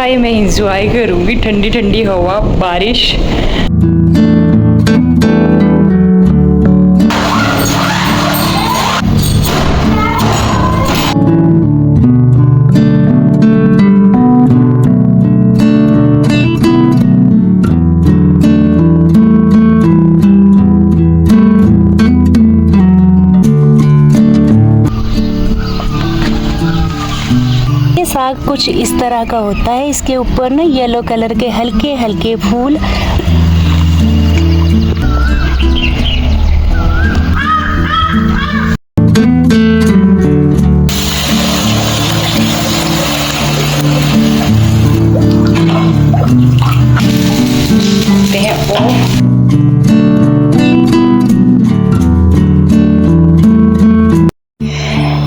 चाय मैं इंजॉय करूँगी, ठंडी ठंडी हवा, बारिश। साग कुछ इस तरह का होता है। इसके ऊपर ना येलो कलर के हल्के हल्के फूल।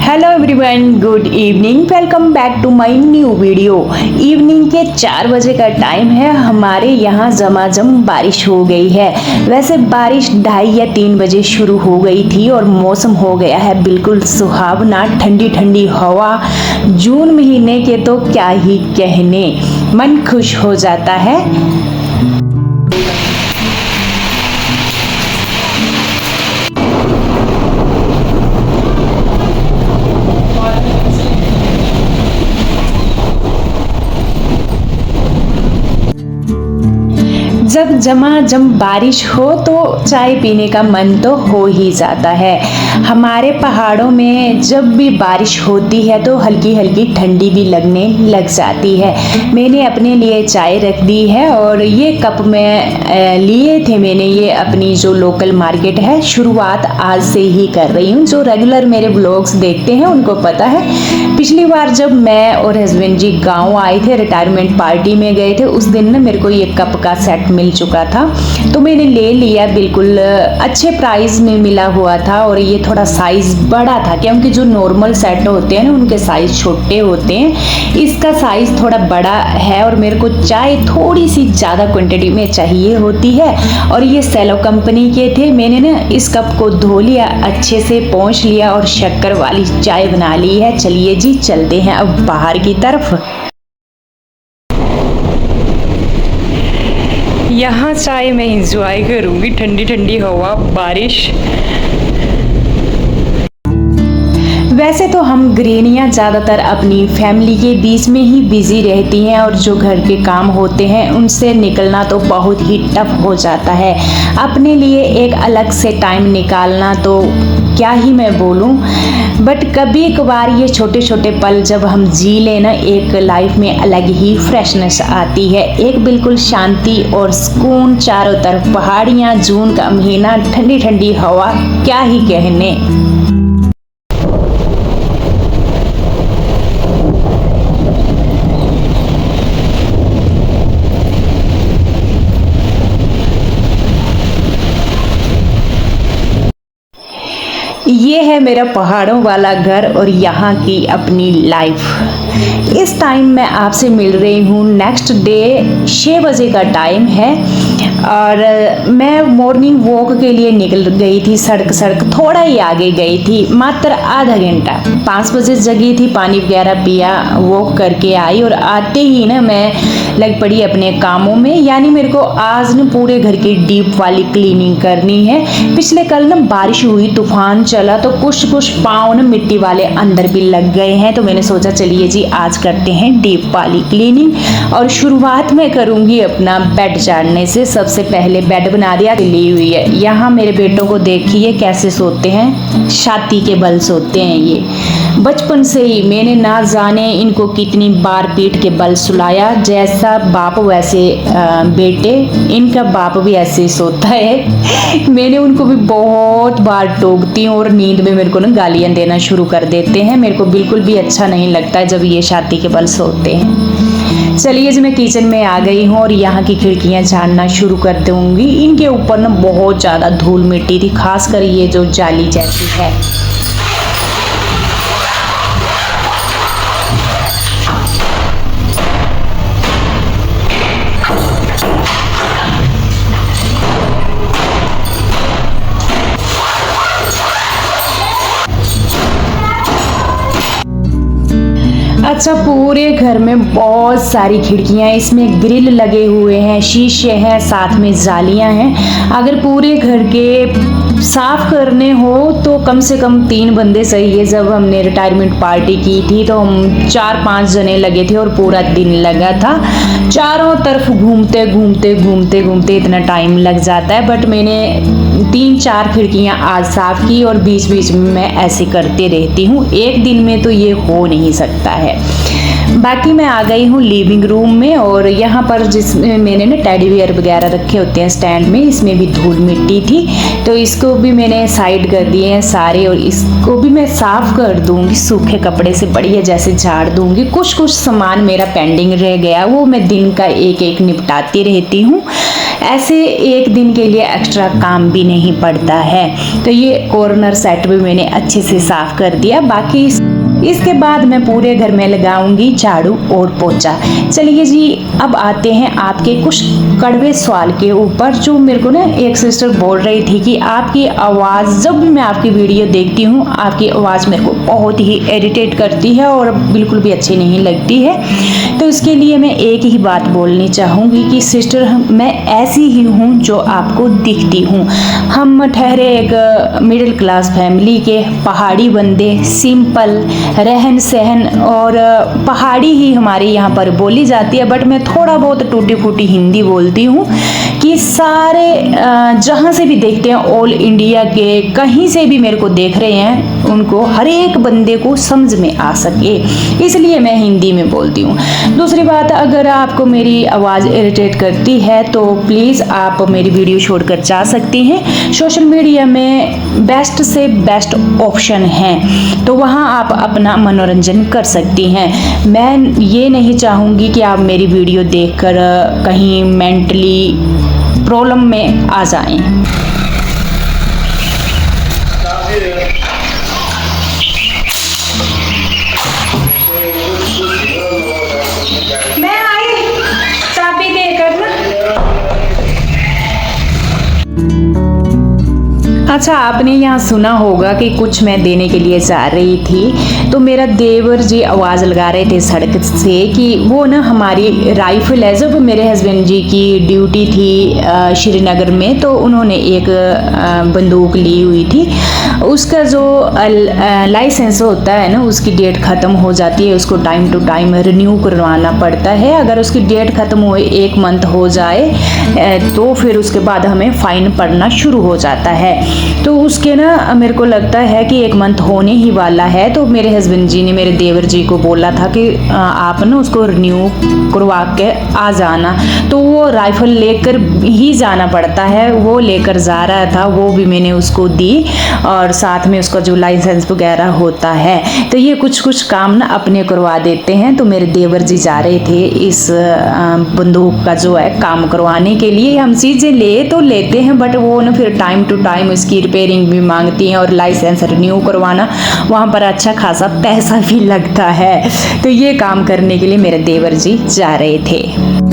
Hello everyone, good evening, welcome back to my new video. Evening के 4 बजे का टाइम है। हमारे यहाँ झमाझम बारिश हो गई है। वैसे बारिश 2:30 या 3 बजे शुरू हो गई थी और मौसम हो गया है बिल्कुल सुहावना, ठंडी ठंडी हवा। जून महीने के तो क्या ही कहने, मन खुश हो जाता है। जब झमाझम बारिश हो तो चाय पीने का मन तो हो ही जाता है। हमारे पहाड़ों में जब भी बारिश होती है तो हल्की हल्की ठंडी भी लगने लग जाती है। मैंने अपने लिए चाय रख दी है और ये कप में लिए थे मैंने, ये अपनी जो लोकल मार्केट है, शुरुआत आज से ही कर रही हूँ। जो रेगुलर मेरे ब्लॉग्स देखते हैं उनको पता है, पिछली बार जब मैं और हस्बैंड जी गाँव आए थे, रिटायरमेंट पार्टी में गए थे, उस दिन ना मेरे को ये कप का सेट मिल चुका था तो मैंने ले लिया। बिल्कुल अच्छे प्राइस में मिला हुआ था और ये थोड़ा साइज बड़ा था, क्योंकि जो नॉर्मल सेट होते हैं ना उनके साइज छोटे होते हैं। इसका साइज थोड़ा बड़ा है और मेरे को चाय थोड़ी सी ज़्यादा क्वांटिटी में चाहिए होती है और ये सेलो कंपनी के थे। मैंने ना इस कप को धो लिया, अच्छे से पोंछ लिया और शक्कर वाली चाय बना ली है। चलिए जी, चलते हैं अब बाहर की तरफ। यहाँ चाय मैं इंजॉय करूँगी, ठंडी ठंडी हवा, बारिश। वैसे तो हम गृहिणियाँ ज़्यादातर अपनी फैमिली के बीच में ही बिजी रहती हैं और जो घर के काम होते हैं उनसे निकलना तो बहुत ही टफ हो जाता है। अपने लिए एक अलग से टाइम निकालना तो क्या ही मैं बोलूं, बट कभी कभार ये छोटे छोटे पल जब हम जी लेना, एक लाइफ में अलग ही फ्रेशनेस आती है, एक बिल्कुल शांति और सुकून। चारों तरफ पहाड़ियाँ, जून का महीना, ठंडी ठंडी हवा, क्या ही कहने। ये है मेरा पहाड़ों वाला घर और यहाँ की अपनी लाइफ। इस टाइम मैं आपसे मिल रही हूँ नेक्स्ट डे 6 बजे का टाइम है और मैं मॉर्निंग वॉक के लिए निकल गई थी। सड़क थोड़ा ही आगे गई थी, मात्र आधा घंटा। 5 बजे जगी थी, पानी वगैरह पिया, वॉक करके आई और आते ही ना मैं लग पड़ी अपने कामों में। यानी मेरे को आज ना पूरे घर की डीप वाली क्लीनिंग करनी है। पिछले कल ना बारिश हुई, तूफान चला तो कुछ पाँव ना मिट्टी वाले अंदर भी लग गए हैं। तो मैंने सोचा चलिए जी आज करते हैं डीप वाली क्लीनिंग और शुरुआत में करूँगी अपना बेड झाड़ने से। सबसे पहले बेड बना दिया, ली हुई है। यहाँ मेरे बेटों को देखिए कैसे सोते हैं, छाती के बल सोते हैं ये। बचपन से ही मैंने ना जाने इनको कितनी बार पीठ के बल सुलाया। जैसा बाप वैसे बेटे, इनका बाप भी ऐसे ही सोता है। मैंने उनको भी बहुत बार टोकती हूँ और नींद में मेरे को ना गालियाँ देना शुरू कर देते हैं। मेरे को बिल्कुल भी अच्छा नहीं लगता है जब ये छाती के बल सोते हैं। चलिए जी, मैं किचन में आ गई हूँ और यहाँ की खिड़कियाँ झाड़ना शुरू कर दूँगी। इनके ऊपर ना बहुत ज़्यादा धूल मिट्टी थी, खासकर ये जो जाली जैसी है। अच्छा, पूरे घर में बहुत सारी खिड़कियां, इसमें ग्रिल लगे हुए हैं, शीशे हैं, साथ में जालियां हैं। अगर पूरे घर के साफ करने हो तो कम से कम 3 बंदे चाहिए। जब हमने रिटायरमेंट पार्टी की थी तो हम 4-5 जने लगे थे और पूरा दिन लगा था। चारों तरफ घूमते घूमते घूमते घूमते इतना टाइम लग जाता है। बट मैंने 3-4 खिड़कियां आज साफ की और बीच बीच में मैं ऐसे करते रहती हूँ। एक दिन में तो ये हो नहीं सकता है। बाकी मैं आ गई हूँ लिविंग रूम में, और यहाँ पर जिसमें मैंने ना टेडी बियर वगैरह रखे होते हैं स्टैंड में, इसमें भी धूल मिट्टी थी तो इसको भी मैंने साइड कर दिए हैं सारे, और इसको भी मैं साफ कर दूंगी सूखे कपड़े से, बढ़िया जैसे झाड़ दूंगी। कुछ कुछ सामान मेरा पेंडिंग रह गया, वो मैं दिन का एक एक निपटाती रहती हूँ। ऐसे एक दिन के लिए एक्स्ट्रा काम भी नहीं पड़ता है। तो ये कॉर्नर सेट भी मैंने अच्छे से साफ कर दिया। बाकी इसके बाद मैं पूरे घर में लगाऊंगी झाड़ू और पोछा। चलिए जी, अब आते हैं आपके कुछ कड़वे सवाल के ऊपर। जो मेरे को ना एक सिस्टर बोल रही थी कि आपकी आवाज़, जब भी मैं आपकी वीडियो देखती हूँ आपकी आवाज़ मेरे को बहुत ही इरिटेट करती है और बिल्कुल भी अच्छी नहीं लगती है। तो इसके लिए मैं एक ही बात बोलनी चाहूँगी कि सिस्टर, मैं ऐसी ही हूँ जो आपको दिखती हूँ। हम ठहरे एक मिडिल क्लास फैमिली के पहाड़ी बंदे, सिंपल रहन सहन और पहाड़ी ही हमारे यहाँ पर बोली जाती है। बट मैं थोड़ा बहुत टूटी फूटी हिंदी बोलती हूँ कि सारे जहाँ से भी देखते हैं, ऑल इंडिया के कहीं से भी मेरे को देख रहे हैं, उनको हर एक बंदे को समझ में आ सके, इसलिए मैं हिंदी में बोलती हूँ। दूसरी बात, अगर आपको मेरी आवाज़ इरिटेट करती है तो प्लीज़ आप मेरी वीडियो छोड़कर जा सकती हैं। सोशल मीडिया में बेस्ट से बेस्ट ऑप्शन हैं, तो वहाँ आप अपना मनोरंजन कर सकती हैं। मैं ये नहीं चाहूँगी कि आप मेरी वीडियो देखकर कहीं मेंटली प्रॉब्लम में आ जाएं। मैं आई चाबी देकर ना। अच्छा, आपने यहाँ सुना होगा कि कुछ मैं देने के लिए जा रही थी तो मेरा देवर जी आवाज़ लगा रहे थे सड़क से कि वो ना हमारी राइफल है। जब मेरे हस्बैंड जी की ड्यूटी थी श्रीनगर में तो उन्होंने एक बंदूक ली हुई थी। उसका जो लाइसेंस होता है ना, उसकी डेट ख़त्म हो जाती है, उसको टाइम टू टाइम रिन्यू करवाना पड़ता है। अगर उसकी डेट ख़त्म हुए 1 मंथ हो जाए तो फिर उसके बाद हमें फ़ाइन पड़ना शुरू हो जाता है। तो उसके ना मेरे को लगता है कि 1 मंथ होने ही वाला है। तो मेरे हस्बैंड जी ने मेरे देवर जी को बोला था कि आप ना उसको रिन्यू करवा के आ जाना। तो वो राइफल लेकर ही जाना पड़ता है, वो लेकर जा रहा था, वो भी मैंने उसको दी, और साथ में उसका जो लाइसेंस वगैरह होता है। तो ये कुछ कुछ काम ना अपने करवा देते हैं। तो मेरे देवर जी जा रहे थे इस बंदूक का जो है काम करवाने के लिए। हम चीज़ें ले तो लेते हैं बट वो ना फिर टाइम टू टाइम इसकी रिपेयरिंग भी मांगती हैं, और लाइसेंस रिन्यू करवाना वहाँ पर अच्छा खासा पैसा भी लगता है। तो ये काम करने के लिए मेरे देवर जी जा रहे थे।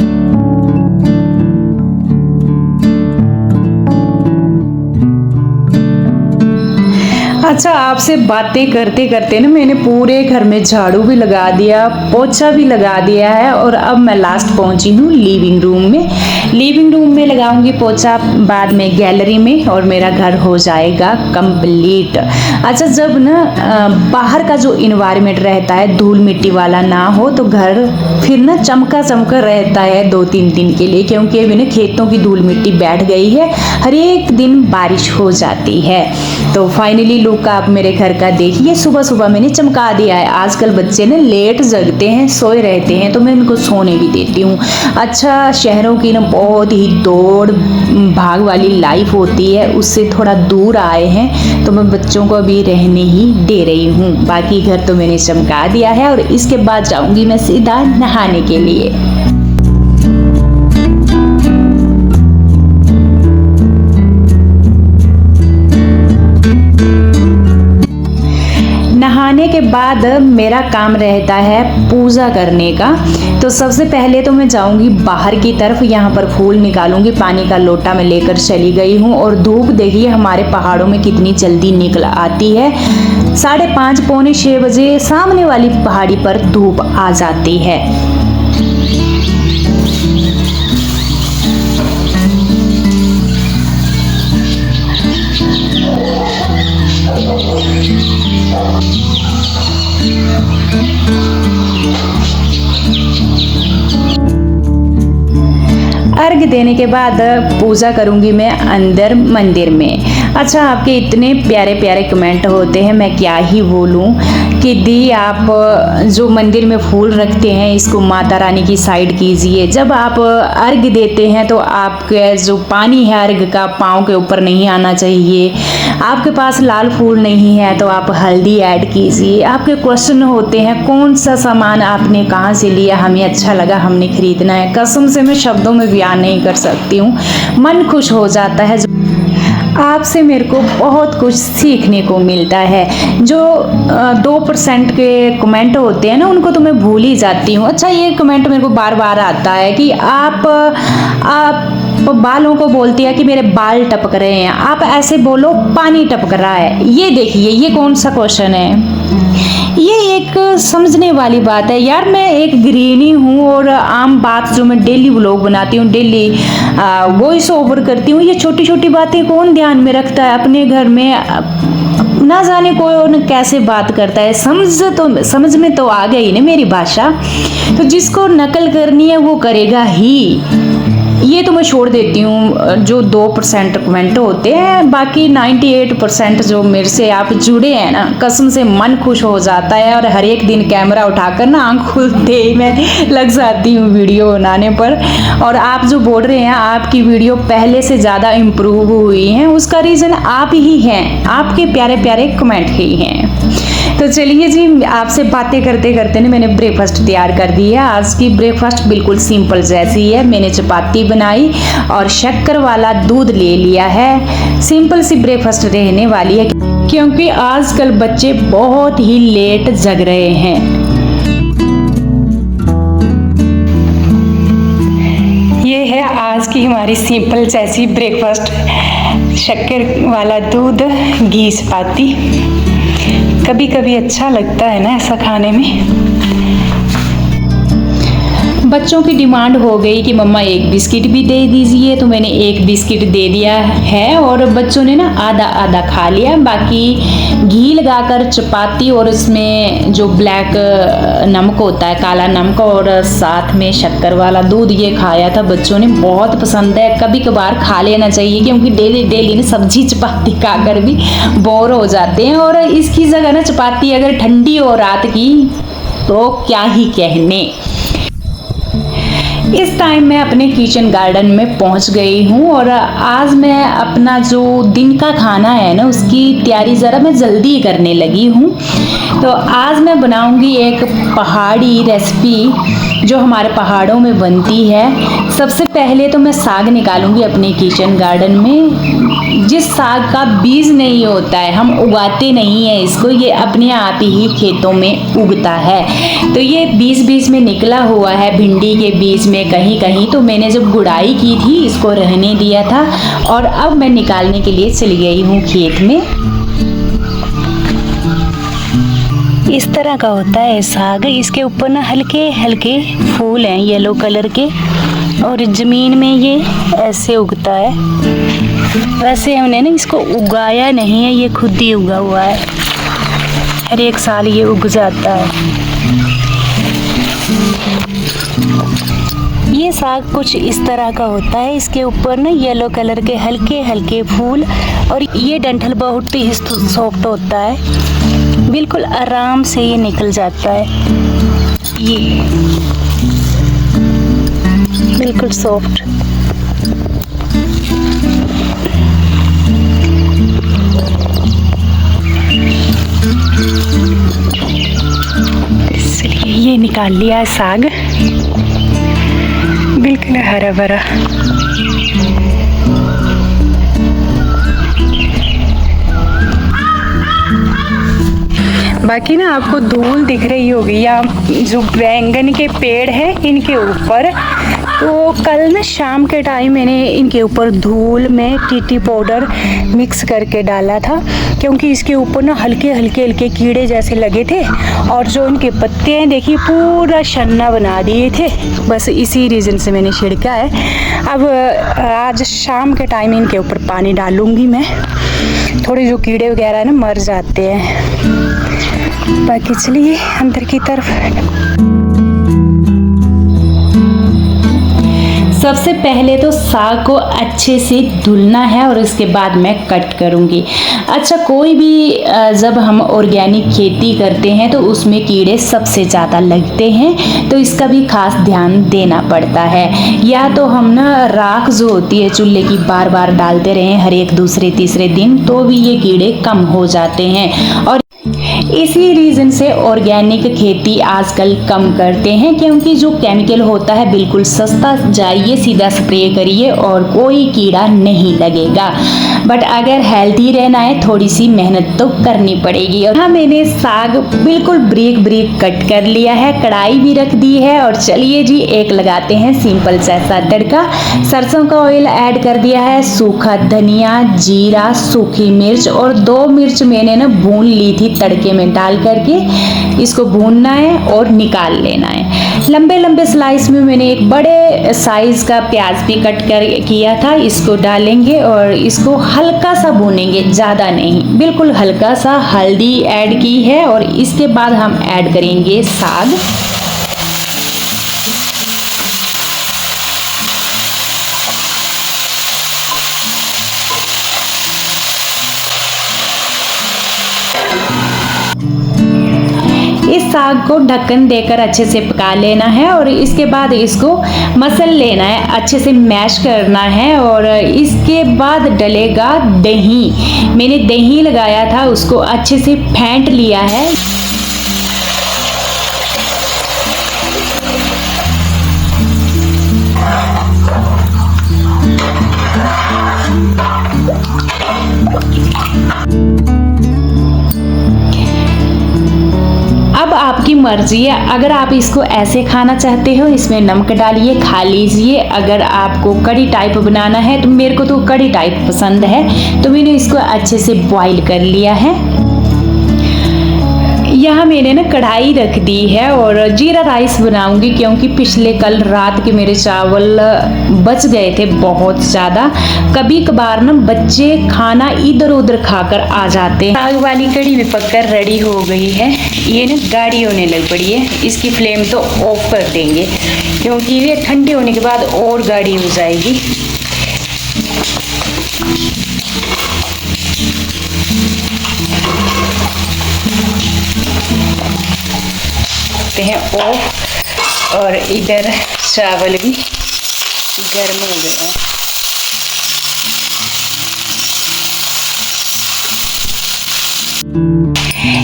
अच्छा, आपसे बातें करते करते ना मैंने पूरे घर में झाड़ू भी लगा दिया, पोछा भी लगा दिया है, और अब मैं लास्ट पहुंची हूँ लिविंग रूम में। लिविंग रूम में लगाऊंगी पोछा, बाद में गैलरी में, और मेरा घर हो जाएगा कंप्लीट। अच्छा, जब ना बाहर का जो इन्वायरमेंट रहता है धूल मिट्टी वाला ना हो तो घर फिर ना चमका चमका रहता है 2-3 दिन के लिए, क्योंकि अभी ना खेतों की धूल मिट्टी बैठ गई है, हर एक दिन बारिश हो जाती है। तो फाइनली लुक आप मेरे घर का देखिए। सुबह सुबह मैंने चमका दिया है। आजकल बच्चे ना लेट जगते हैं, सोए रहते हैं, तो मैं इनको सोने भी देती हूँ। अच्छा, शहरों की ना बहुत ही दौड़ भाग वाली लाइफ होती है, उससे थोड़ा दूर आए हैं तो मैं बच्चों को अभी रहने ही दे रही हूँ। बाकी घर तो मैंने चमका दिया है, और इसके बाद जाऊँगी मैं सीधा नहाने के लिए। नहाने आने के बाद मेरा काम रहता है पूजा करने का। तो सबसे पहले तो मैं जाऊंगी बाहर की तरफ, यहाँ पर फूल निकालूंगी, पानी का लोटा मैं लेकर चली गई हूँ। और धूप देखिए हमारे पहाड़ों में कितनी जल्दी निकल आती है। 5:30 पौने 6 बजे सामने वाली पहाड़ी पर धूप आ जाती है। अर्घ देने के बाद पूजा करूंगी मैं अंदर मंदिर में। अच्छा, आपके इतने प्यारे प्यारे कमेंट होते हैं, मैं क्या ही बोलूं कि दी आप जो मंदिर में फूल रखते हैं इसको माता रानी की साइड कीजिए। जब आप अर्घ देते हैं तो आपके जो पानी है अर्घ का पाँव के ऊपर नहीं आना चाहिए। आपके पास लाल फूल नहीं है तो आप हल्दी ऐड कीजिए। आपके क्वेश्चन होते हैं कौन सा सामान आपने कहाँ से लिया, हमें अच्छा लगा हमने खरीदना है। कसम से मैं शब्दों में बयान नहीं कर सकती हूँ, मन खुश हो जाता है। आपसे मेरे को बहुत कुछ सीखने को मिलता है। जो 2% के कमेंट होते हैं ना उनको तो मैं भूल ही जाती हूँ। अच्छा, ये कमेंट मेरे को बार बार आता है कि आप बालों को बोलती है कि मेरे बाल टपक रहे हैं, आप ऐसे बोलो पानी टपक रहा है। ये देखिए ये कौन सा क्वेश्चन है, ये एक समझने वाली बात है यार। मैं एक गृहिणी हूँ और आम बात जो मैं डेली व्लॉग बनाती हूँ, डेली वॉइस ओवर करती हूँ, ये छोटी छोटी बातें कौन ध्यान में रखता है अपने घर में। ना जाने कौन कैसे बात करता है। समझ में तो आ गई ना मेरी भाषा। तो जिसको नकल करनी है वो करेगा ही, ये तो मैं छोड़ देती हूँ। जो 2% कमेंट होते हैं, बाकी 98% जो मेरे से आप जुड़े हैं ना, कसम से मन खुश हो जाता है। और हर एक दिन कैमरा उठाकर ना आँख खुलते ही मैं लग जाती हूँ वीडियो बनाने पर। और आप जो बोल रहे हैं आपकी वीडियो पहले से ज़्यादा इम्प्रूव हुई है, उसका रीज़न आप ही हैं, आपके प्यारे प्यारे कमेंट ही हैं। तो चलिए जी, आपसे बातें करते करते ने मैंने ब्रेकफास्ट तैयार कर दिया। आज की ब्रेकफास्ट बिल्कुल सिंपल जैसी है। मैंने चपाती बनाई और शक्कर वाला दूध ले लिया है। सिंपल सी ब्रेकफास्ट रहने वाली है क्योंकि आजकल बच्चे बहुत ही लेट जग रहे हैं। ये है आज की हमारी सिंपल जैसी ब्रेकफास्ट, शक्कर वाला दूध, घी, चपाती। कभी कभी अच्छा लगता है ना ऐसा खाने में। बच्चों की डिमांड हो गई कि मम्मा एक बिस्किट भी दे दीजिए, तो मैंने एक बिस्किट दे दिया है और बच्चों ने ना आधा आधा खा लिया। बाकी घी लगाकर चपाती और इसमें जो ब्लैक नमक होता है, काला नमक, और साथ में शक्कर वाला दूध, ये खाया था। बच्चों ने बहुत पसंद है। कभी कभार खा लेना चाहिए क्योंकि डेली डेली ना सब्जी चपाती खाकर भी बोर हो जाते हैं। और इसकी जगह ना चपाती अगर ठंडी हो रात की तो क्या ही कहने। इस टाइम मैं अपने किचन गार्डन में पहुंच गई हूं और आज मैं अपना जो दिन का खाना है ना उसकी तैयारी ज़रा मैं जल्दी करने लगी हूं। तो आज मैं बनाऊंगी एक पहाड़ी रेसिपी जो हमारे पहाड़ों में बनती है। सबसे पहले तो मैं साग निकालूंगी अपने किचन गार्डन में। जिस साग का बीज नहीं होता है, हम उगाते नहीं हैं इसको, ये अपने आप ही खेतों में उगता है। तो ये बीज में निकला हुआ है, भिंडी के बीज में कहीं कहीं। तो मैंने जब गुड़ाई की थी इसको रहने दिया था और अब मैं निकालने के लिए चली गई हूँ खेत में। इस तरह का होता है साग। इसके ऊपर ना हल्के हल्के फूल हैं येलो कलर के और ज़मीन में ये ऐसे उगता है। वैसे हमने ना इसको उगाया नहीं है, ये खुद ही उगा हुआ है। हर एक साल ये उग जाता है। ये साग कुछ इस तरह का होता है। इसके ऊपर ना येलो कलर के हल्के हल्के फूल और ये डंठल बहुत ही सॉफ्ट होता है, बिल्कुल आराम से ये निकल जाता है। ये बिल्कुल सॉफ्ट। इसलिए ये निकाल लिया है साग, बिल्कुल हरा भरा। बाकी ना आपको धूल दिख रही होगी या जो बैंगन के पेड़ हैं इनके ऊपर, तो कल ना शाम के टाइम मैंने इनके ऊपर धूल में टीटी पाउडर मिक्स करके डाला था, क्योंकि इसके ऊपर ना हल्के हल्के कीड़े जैसे लगे थे और जो इनके पत्ते हैं देखिए पूरा शन्ना बना दिए थे। बस इसी रीज़न से मैंने छिड़का है। अब आज शाम के टाइम इनके ऊपर पानी डालूंगी मैं, थोड़े जो कीड़े वगैरह है ना मर जाते हैं। बाकी चलिए अंदर की तरफ। सबसे पहले तो साग को अच्छे से धुलना है और उसके बाद मैं कट करूँगी। अच्छा, कोई भी जब हम ऑर्गेनिक खेती करते हैं तो उसमें कीड़े सबसे ज़्यादा लगते हैं, तो इसका भी खास ध्यान देना पड़ता है। या तो हम ना राख जो होती है चूल्हे की बार बार डालते रहें हर एक दूसरे तीसरे दिन, तो भी ये कीड़े कम हो जाते हैं। और इसी रीज़न से ऑर्गेनिक खेती आजकल कम करते हैं, क्योंकि जो केमिकल होता है बिल्कुल सस्ता, जाइए सीधा स्प्रे करिए और कोई कीड़ा नहीं लगेगा। बट अगर हेल्दी रहना है थोड़ी सी मेहनत तो करनी पड़ेगी। और हाँ, मैंने साग बिल्कुल ब्रीक ब्रीक कट कर लिया है, कढ़ाई भी रख दी है और चलिए जी एक लगाते हैं सिंपल सा तड़का। सरसों का ऑयल ऐड कर दिया है, सूखा धनिया, जीरा, सूखी मिर्च और 2 मिर्च मैंने ना भून ली थी तड़के में डाल करके। इसको भूनना है और निकाल लेना है। लंबे लंबे स्लाइस में मैंने एक बड़े साइज का प्याज भी कट कर किया था, इसको डालेंगे और इसको हल्का सा भूनेंगे, ज़्यादा नहीं, बिल्कुल हल्का सा। हल्दी ऐड की है और इसके बाद हम ऐड करेंगे साग। इस साग को ढक्कन देकर अच्छे से पका लेना है और इसके बाद इसको मसल लेना है, अच्छे से मैश करना है। और इसके बाद डलेगा दही। मैंने दही लगाया था, उसको अच्छे से फेंट लिया है। अब आपकी मर्जी है, अगर आप इसको ऐसे खाना चाहते हो इसमें नमक डालिए, खा लीजिए। अगर आपको कड़ी टाइप बनाना है, तो मेरे को तो कड़ी टाइप पसंद है, तो मैंने इसको अच्छे से बॉईल कर लिया है। यहाँ मैंने ना कढ़ाई रख दी है और जीरा राइस बनाऊंगी, क्योंकि पिछले कल रात के मेरे चावल बच गए थे बहुत ज़्यादा। कभी कभार ना बच्चे खाना इधर उधर खाकर आ जाते हैं। साग वाली कढ़ी भी पककर रेडी हो गई है। ये ना गाढ़ी होने लग पड़ी है, इसकी फ्लेम तो ऑफ कर देंगे, क्योंकि ये ठंडी होने के बाद और गाढ़ी हो जाएगी। हैं ऑफ और इधर चावल भी गर्म हो गए हैं।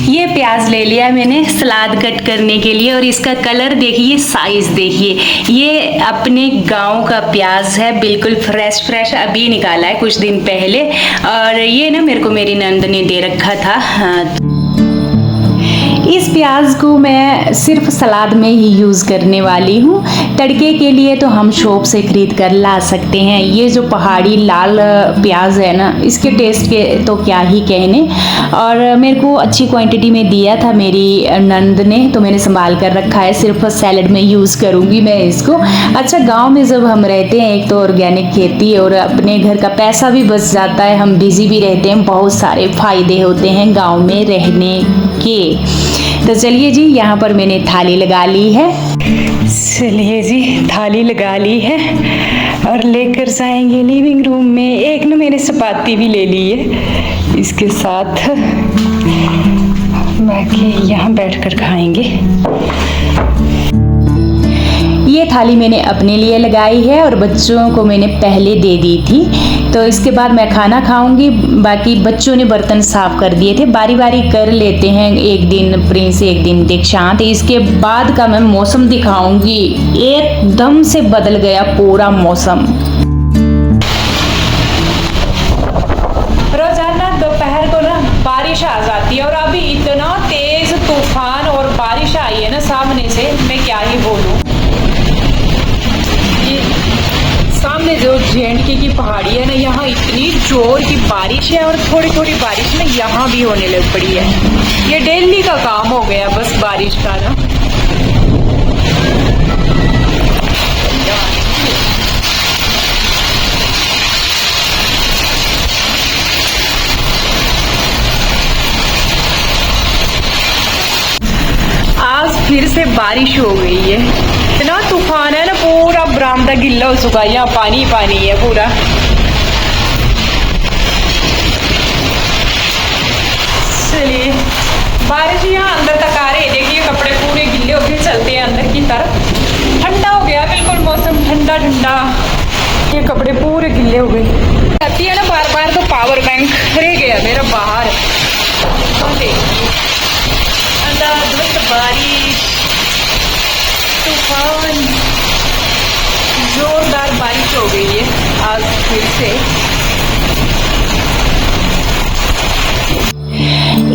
ये प्याज ले लिया मैंने सलाद कट करने के लिए और इसका कलर देखिए, साइज देखिए। ये अपने गांव का प्याज है, बिल्कुल फ्रेश अभी निकाला है कुछ दिन पहले। और ये ना मेरे को मेरी नंद ने दे रखा था। इस प्याज को मैं सिर्फ सलाद में ही यूज़ करने वाली हूँ। तड़के के लिए तो हम शॉप से खरीद कर ला सकते हैं। ये जो पहाड़ी लाल प्याज है ना, इसके टेस्ट के तो क्या ही कहने। और मेरे को अच्छी क्वांटिटी में दिया था मेरी नंद ने, तो मैंने संभाल कर रखा है, सिर्फ सैलड में यूज़ करूँगी मैं इसको। अच्छा, गाँव में जब हम रहते हैं, एक तो ऑर्गेनिक खेती और अपने घर का पैसा भी बच जाता है, हम बिजी भी रहते हैं, बहुत सारे फ़ायदे होते हैं गाँव में रहने के। तो चलिए जी, यहाँ पर मैंने थाली लगा ली है। चलिए जी, थाली लगा ली है और लेकर जाएंगे लिविंग रूम में। एक ना मैंने चपाती भी ले ली है इसके साथ, बाकी यहाँ बैठकर खाएंगे। ये थाली मैंने अपने लिए लगाई है और बच्चों को मैंने पहले दे दी थी, तो इसके बाद मैं खाना खाऊंगी। बाकी बच्चों ने बर्तन साफ कर दिए थे, बारी बारी कर लेते हैं, एक दिन प्रिंस एक दिन दीक्षांत। इसके बाद का मैं मौसम दिखाऊंगी, एकदम से बदल गया पूरा मौसम। रोजाना दोपहर को ना बारिश आ जाती है और अभी इतना तेज सामने से मैं क्या ही बोलूं। ये सामने जो जे&के की पहाड़ी है ना, यहाँ इतनी जोर की बारिश है और थोड़ी थोड़ी बारिश ना यहाँ भी होने लग पड़ी है। ये डेली का काम हो गया बस बारिश का ना। आज फिर से बारिश हो गई है, इतना तूफान है ना, पूरा बरामदा गिल्ला हो चुका है, यहाँ पानी पानी है पूरा। चलिए बारिश यहाँ अंदर तक आ रही है, देखिए कपड़े पूरे गिल्ले होके चलते हैं अंदर की तरफ। ठंडा हो गया बिल्कुल मौसम, ठंडा ठंडा। ये कपड़े पूरे गिल्ले हो गए। आती है ना बार बार, तो पावर बैंक रह गया मेरा बाहर। तो देखिए अंदर बारिश, तूफान, जोरदार बारिश हो गई है आज फिर से।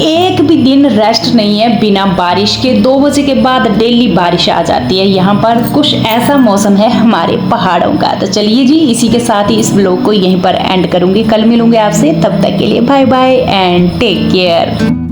एक भी दिन रेस्ट नहीं है बिना बारिश के। 2 बजे के बाद डेली बारिश आ जाती है यहाँ पर। कुछ ऐसा मौसम है हमारे पहाड़ों का। तो चलिए जी, इसी के साथ ही इस ब्लॉग को यहीं पर एंड करूँगी। कल मिलूंगे आपसे, तब तक के लिए bye bye and take care.